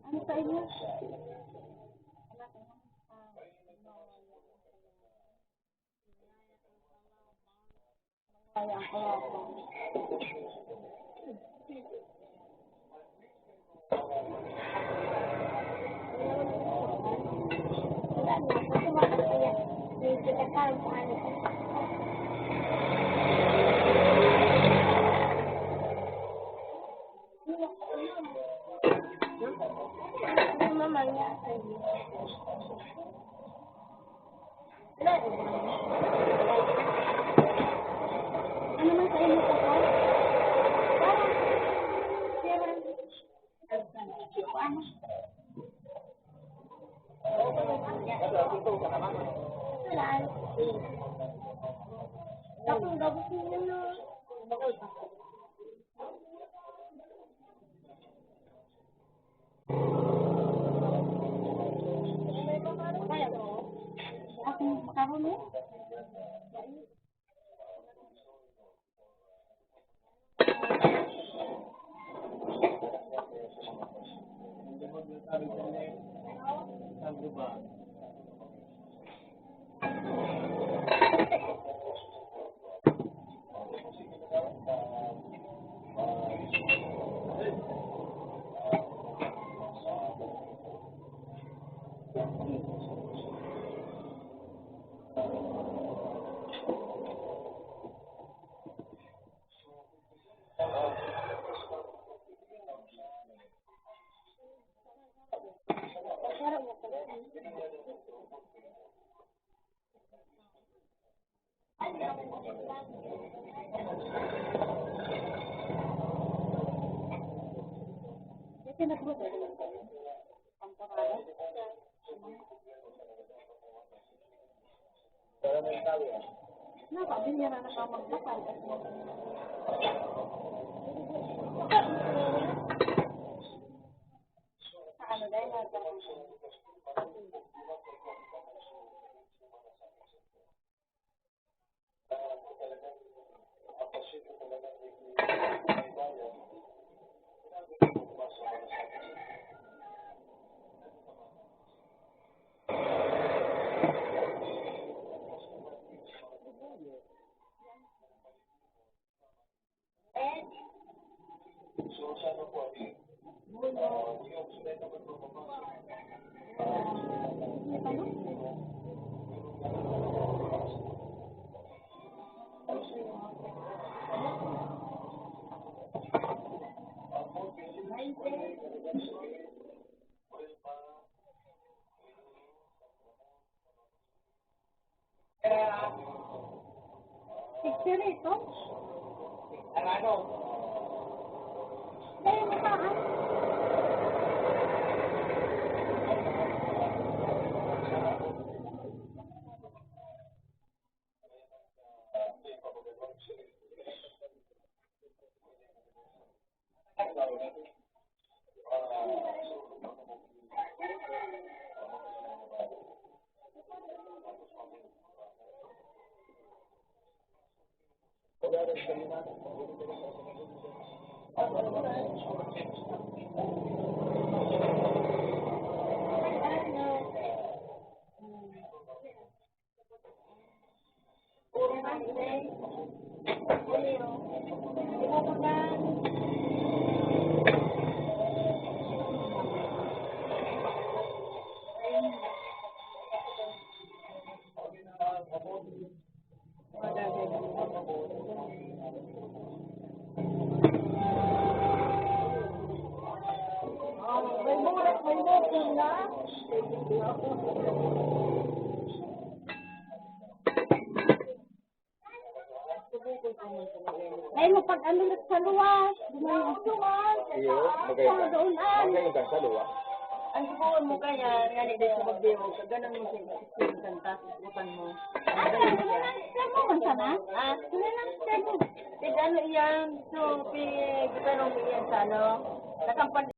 Ano sa inyo? Ay, ang kawawa. Wala na, kasi makakaya. May kinakaroon sa ano. Ano mamaya sa iyo? Ano man sa inyo ko? Parang, ano? Tapos gabos nyo na. Ako makaroon mo? Nakabili na nakamagpapal. Sa ano dahil ito? Ano? Dahil makaan. Ay, mapag-alulat sa luwas. Dumayo sa luwas. Iyo, magay ka. Magay ka sa luwas. Ang subukan mo kaya, nga ni dahil sa pagbiyaw, ganun mo siya, kanta, bukan mo. Ang galing siya. Sermo man sana? Ah, ano iyan, so, gitanong iyan sa ano, nakampan